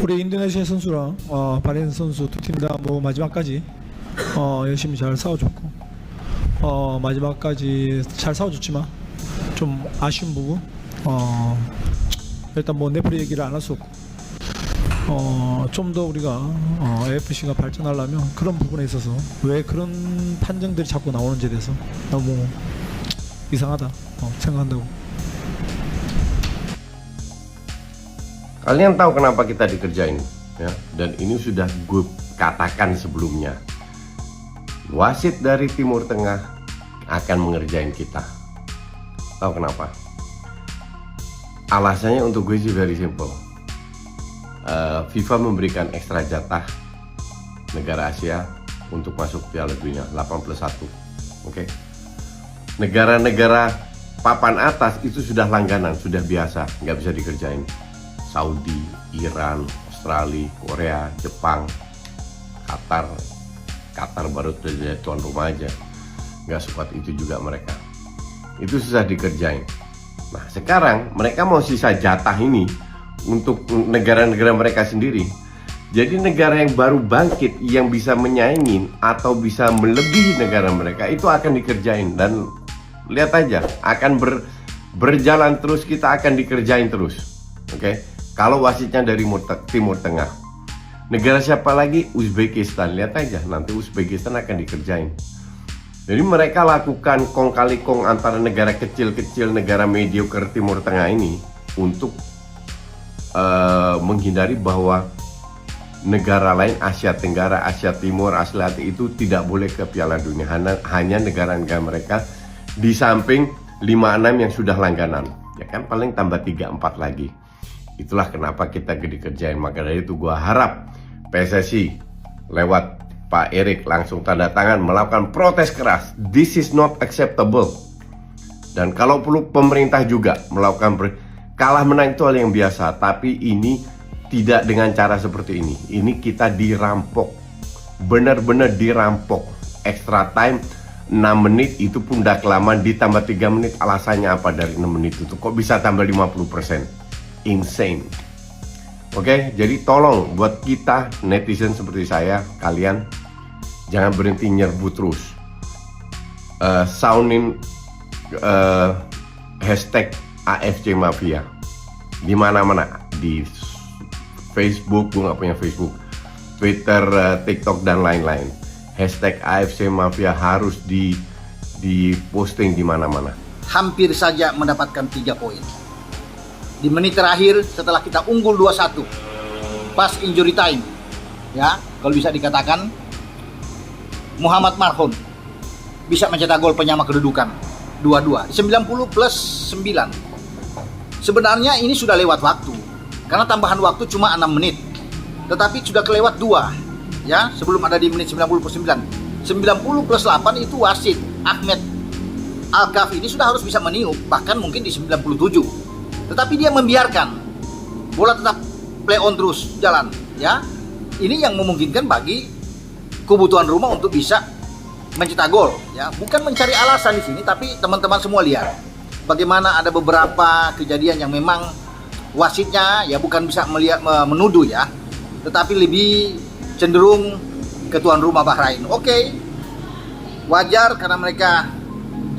우리 인도네시아 선수랑 바레인 선수 두 팀 다 뭐 마지막까지 열심히 잘 싸워줬고 마지막까지 잘 싸워줬지만 좀 아쉬운 부분 일단 뭐 네프리 얘기를 안 할 수 없고 좀 더 우리가 AFC가 발전하려면 그런 부분에 있어서 왜 그런 판정들이 자꾸 나오는지에 대해서 너무 이상하다 생각한다고. Kalian tahu kenapa kita dikerjain ya? Dan ini sudah gue katakan sebelumnya. Wasit dari Timur Tengah akan mengerjain kita. Tahu kenapa? Alasannya untuk gue sih very simple. FIFA memberikan ekstra jatah negara Asia untuk masuk Piala Dunia 8+1. Oke. Negara-negara papan atas itu sudah langganan, sudah biasa, nggak bisa dikerjain. Saudi, Iran, Australia, Korea, Jepang, Qatar baru jadi tuan rumah aja, nggak sekuat itu juga mereka. Itu susah dikerjain. Nah sekarang mereka mau sisa jatah ini untuk negara-negara mereka sendiri. Jadi negara yang baru bangkit yang bisa menyaingin atau bisa melebihi negara mereka itu akan dikerjain. Dan lihat aja, akan berjalan terus, kita akan dikerjain terus. Oke? Kalau wasitnya dari Timur Tengah, negara siapa lagi? Uzbekistan. Lihat aja, nanti Uzbekistan akan dikerjain. Jadi mereka lakukan kong kali kong antara negara kecil-kecil, negara mediocre Timur Tengah ini untuk menghindari bahwa negara lain Asia Tenggara, Asia Timur, Asia Selatan itu tidak boleh ke Piala Dunia. Hanya negara-negara mereka di samping 5-6 yang sudah langganan. Ya kan, paling tambah 3-4 lagi. Itulah kenapa kita dikerjain. Maka dari itu gua harap PSSI lewat Pak Erik langsung tanda tangan melakukan protes keras. This is not acceptable. Dan kalau perlu pemerintah juga melakukan kalah menang itu hal yang biasa. Tapi ini tidak dengan cara seperti ini. Ini kita dirampok. Benar-benar dirampok. Extra time 6 menit itu pun udah kelamaan, ditambah 3 menit. Alasannya apa dari 6 menit itu? Kok bisa tambah 50%? Insane. Oke, jadi tolong buat kita netizen seperti saya, kalian jangan berhenti nyerbu terus. Soundin hashtag AFC Mafia di mana-mana, di Facebook, gue nggak punya Facebook, Twitter, TikTok dan lain-lain. Hashtag AFC Mafia harus di posting di mana-mana. Hampir saja mendapatkan 3 poin. Di menit terakhir setelah kita unggul 2-1 pas injury time, ya kalau bisa dikatakan Muhammad Marhon bisa mencetak gol penyama kedudukan 2-2 di 90+9. Sebenarnya ini sudah lewat waktu karena tambahan waktu cuma 6 menit, tetapi sudah kelewat 2 ya, sebelum ada di menit 90+9. 90+8 itu wasit Ahmed Al-Kaf ini sudah harus bisa meniup, bahkan mungkin di 97. Tetapi dia membiarkan bola tetap play on terus jalan, ya. Ini yang memungkinkan bagi kebutuhan rumah untuk bisa mencetak gol, ya. Bukan mencari alasan di sini, tapi teman-teman semua lihat bagaimana ada beberapa kejadian yang memang wasitnya ya bukan bisa melihat menuduh ya, tetapi lebih cenderung ke tuan rumah Bahrain. Oke, wajar karena mereka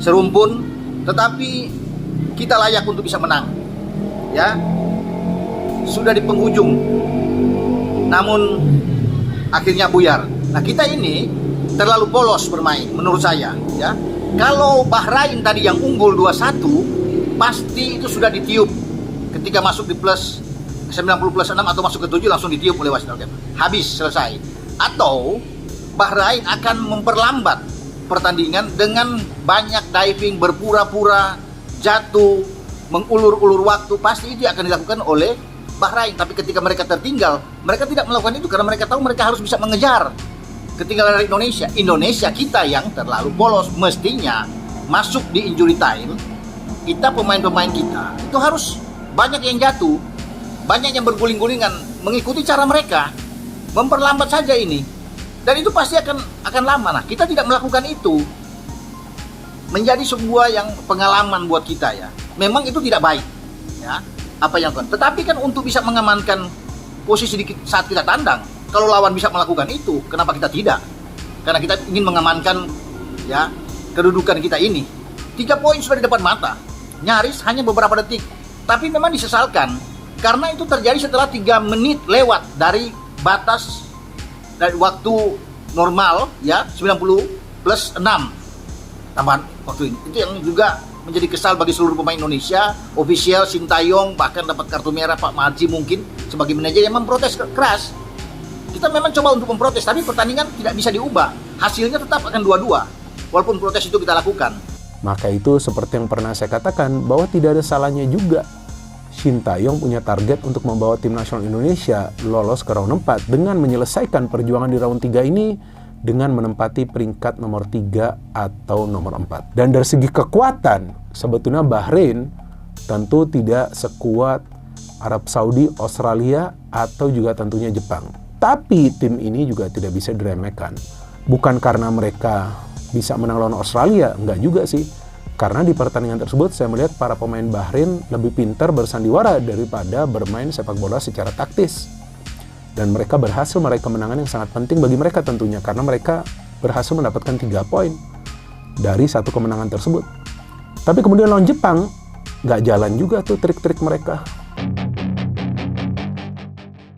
serumpun, tetapi kita layak untuk bisa menang. Ya, sudah di penghujung, namun akhirnya buyar. Nah kita ini terlalu polos bermain menurut saya. Ya, kalau Bahrain tadi yang unggul 2-1, pasti itu sudah ditiup ketika masuk di plus 90+6 atau masuk ke 7 langsung ditiup oleh wasit. Habis, selesai. Atau Bahrain akan memperlambat pertandingan dengan banyak diving, berpura-pura jatuh, mengulur-ulur waktu. Pasti itu akan dilakukan oleh Bahrain. Tapi ketika mereka tertinggal, mereka tidak melakukan itu karena mereka tahu mereka harus bisa mengejar ketinggalan dari Indonesia. Indonesia kita yang terlalu polos, mestinya masuk di injury time. Kita pemain-pemain kita itu harus banyak yang jatuh, banyak yang berguling-gulingan, mengikuti cara mereka, memperlambat saja ini. Dan itu pasti akan lama. Nah, kita tidak melakukan itu. Menjadi sebuah yang pengalaman buat kita ya. Memang itu tidak baik ya, apa yang kan. Tetapi kan untuk bisa mengamankan posisi saat kita tandang. Kalau lawan bisa melakukan itu, kenapa kita tidak? Karena kita ingin mengamankan ya kedudukan kita ini. 3 poin sudah di depan mata, nyaris hanya beberapa detik. Tapi memang disesalkan karena itu terjadi setelah 3 menit lewat dari batas dari waktu normal ya 90+6 tambahan waktu ini. Itu yang juga menjadi kesal bagi seluruh pemain Indonesia, ofisial, Sintayong, bahkan dapat kartu merah Pak Marji mungkin sebagai manajer yang memprotes keras. Kita memang coba untuk memprotes, tapi pertandingan tidak bisa diubah. Hasilnya tetap akan 2-2, walaupun protes itu kita lakukan. Maka itu seperti yang pernah saya katakan bahwa tidak ada salahnya juga Sintayong punya target untuk membawa tim nasional Indonesia lolos ke round 4 dengan menyelesaikan perjuangan di round 3 ini dengan menempati peringkat nomor 3 atau nomor 4. Dan dari segi kekuatan, sebetulnya Bahrain tentu tidak sekuat Arab Saudi, Australia, atau juga tentunya Jepang. Tapi tim ini juga tidak bisa diremehkan. Bukan karena mereka bisa menang lawan Australia, enggak juga sih. Karena di pertandingan tersebut saya melihat para pemain Bahrain lebih pintar bersandiwara daripada bermain sepak bola secara taktis. Dan mereka berhasil meraih kemenangan yang sangat penting bagi mereka tentunya, karena mereka berhasil mendapatkan 3 poin dari 1 kemenangan tersebut. Tapi kemudian lawan Jepang, nggak jalan juga tuh trik-trik mereka.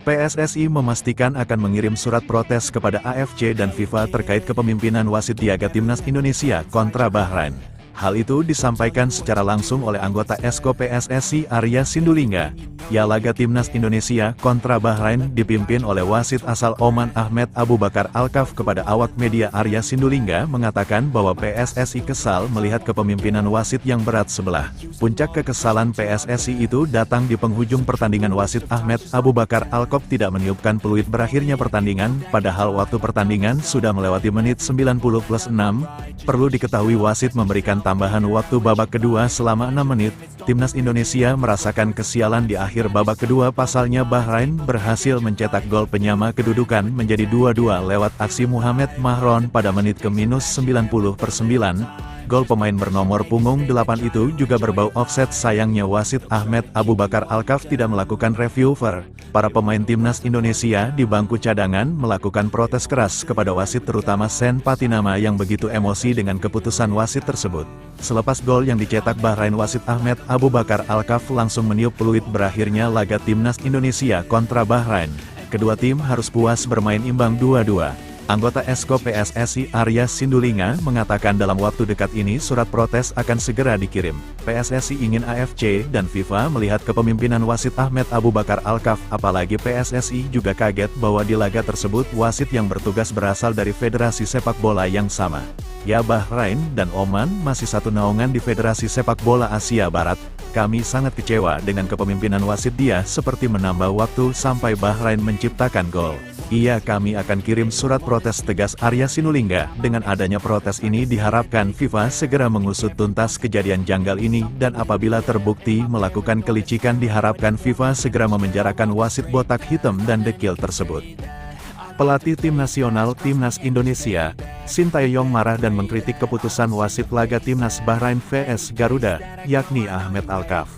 PSSI memastikan akan mengirim surat protes kepada AFC dan FIFA terkait kepemimpinan wasit di laga Timnas Indonesia kontra Bahrain. Hal itu disampaikan secara langsung oleh anggota Esko PSSI Arya Sindulingga. Ya, laga Timnas Indonesia kontra Bahrain dipimpin oleh wasit asal Oman Ahmed Abu Bakar Alkaf. Kepada awak media, Arya Sindulingga mengatakan bahwa PSSI kesal melihat kepemimpinan wasit yang berat sebelah. Puncak kekesalan PSSI itu datang di penghujung pertandingan. Wasit Ahmed Abu Bakar Alkaf tidak meniupkan peluit berakhirnya pertandingan, padahal waktu pertandingan sudah melewati menit 90+6. Perlu diketahui wasit memberikan tambahan waktu babak kedua selama 6 menit. Timnas Indonesia merasakan kesialan di akhir babak kedua, pasalnya Bahrain berhasil mencetak gol penyama kedudukan menjadi 2-2 lewat aksi Muhammad Mahron pada menit ke-90+9. Gol pemain bernomor punggung 8 itu juga berbau offset. Sayangnya wasit Ahmed Abu Bakar Alkaf tidak melakukan review VAR. Para pemain Timnas Indonesia di bangku cadangan melakukan protes keras kepada wasit, terutama Sen Patinama yang begitu emosi dengan keputusan wasit tersebut. Selepas gol yang dicetak Bahrain, wasit Ahmed Abu Bakar Alkaf langsung meniup peluit berakhirnya laga Timnas Indonesia kontra Bahrain. Kedua tim harus puas bermain imbang 2-2. Anggota Esko PSSI Arya Sindulingga mengatakan dalam waktu dekat ini surat protes akan segera dikirim. PSSI ingin AFC dan FIFA melihat kepemimpinan wasit Ahmed Abu Bakar Alkaf, apalagi PSSI juga kaget bahwa di laga tersebut wasit yang bertugas berasal dari federasi sepak bola yang sama. Ya, Bahrain dan Oman masih satu naungan di Federasi Sepak Bola Asia Barat. Kami sangat kecewa dengan kepemimpinan wasit dia, seperti menambah waktu sampai Bahrain menciptakan gol. Iya, kami akan kirim surat protes, tegas Arya Sindulingga. Dengan adanya protes ini diharapkan FIFA segera mengusut tuntas kejadian janggal ini, dan apabila terbukti melakukan kelicikan diharapkan FIFA segera memenjarakan wasit botak hitam dan dekil tersebut. Pelatih tim nasional Timnas Indonesia, Sintayong, marah dan mengkritik keputusan wasit laga Timnas Bahrain vs Garuda, yakni Ahmed Alkaf.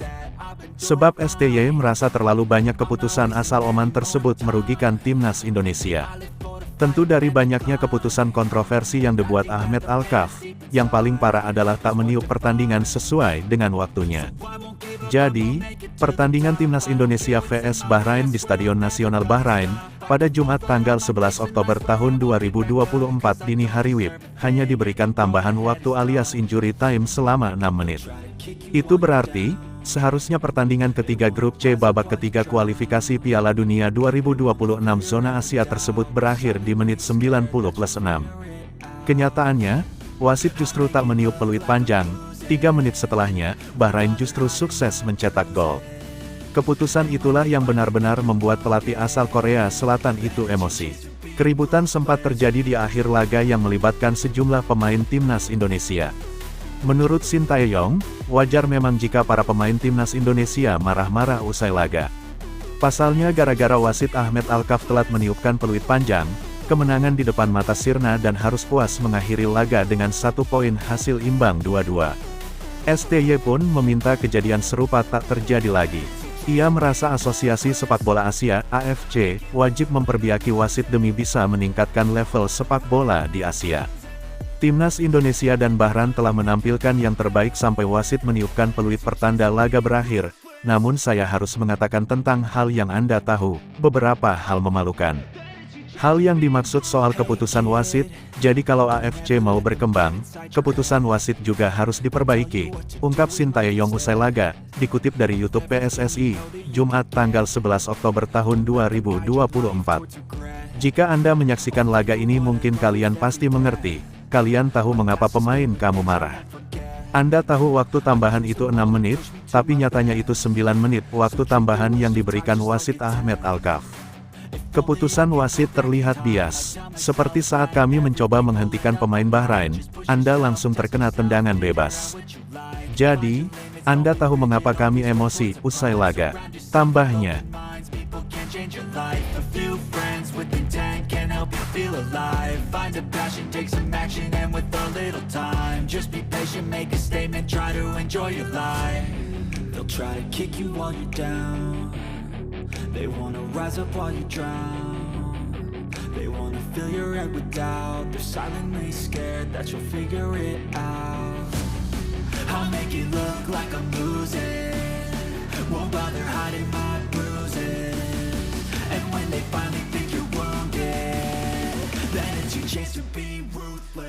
Sebab STY merasa terlalu banyak keputusan asal Oman tersebut merugikan Timnas Indonesia. Tentu dari banyaknya keputusan kontroversi yang dibuat Ahmed Alkaf, yang paling parah adalah tak meniup pertandingan sesuai dengan waktunya. Jadi, pertandingan Timnas Indonesia vs Bahrain di Stadion Nasional Bahrain, pada Jumat tanggal 11 Oktober tahun 2024 dini hari WIB, hanya diberikan tambahan waktu alias injury time selama 6 menit. Itu berarti, seharusnya pertandingan ketiga grup C babak ketiga kualifikasi Piala Dunia 2026 zona Asia tersebut berakhir di menit 90+6. Kenyataannya, wasit justru tak meniup peluit panjang. 3 menit setelahnya, Bahrain justru sukses mencetak gol. Keputusan itulah yang benar-benar membuat pelatih asal Korea Selatan itu emosi. Keributan sempat terjadi di akhir laga yang melibatkan sejumlah pemain Timnas Indonesia. Menurut Sintayong, wajar memang jika para pemain Timnas Indonesia marah-marah usai laga. Pasalnya gara-gara wasit Ahmed Alkaf telat meniupkan peluit panjang, kemenangan di depan mata sirna dan harus puas mengakhiri laga dengan 1 poin hasil imbang 2-2. STY pun meminta kejadian serupa tak terjadi lagi. Ia merasa Asosiasi Sepak Bola Asia (AFC) wajib memperbaiki wasit demi bisa meningkatkan level sepak bola di Asia. Timnas Indonesia dan Bahrain telah menampilkan yang terbaik sampai wasit meniupkan peluit pertanda laga berakhir. Namun saya harus mengatakan tentang hal yang Anda tahu, beberapa hal memalukan. Hal yang dimaksud soal keputusan wasit, jadi kalau AFC mau berkembang, keputusan wasit juga harus diperbaiki, ungkap Sintayong usai laga, dikutip dari YouTube PSSI, Jumat tanggal 11 Oktober tahun 2024. Jika Anda menyaksikan laga ini mungkin kalian pasti mengerti, kalian tahu mengapa pemain kamu marah. Anda tahu waktu tambahan itu 6 menit, tapi nyatanya itu 9 menit waktu tambahan yang diberikan wasit Ahmed Alkaf. Keputusan wasit terlihat bias, seperti saat kami mencoba menghentikan pemain Bahrain, Anda langsung terkena tendangan bebas. Jadi, Anda tahu mengapa kami emosi usai laga. Tambahnya, they wanna rise up while you drown. They wanna fill your head with doubt. They're silently scared that you'll figure it out. I'll make it look like I'm losing. Won't bother hiding my bruises. And when they finally think you're wounded, then it's your chance to be ruthless.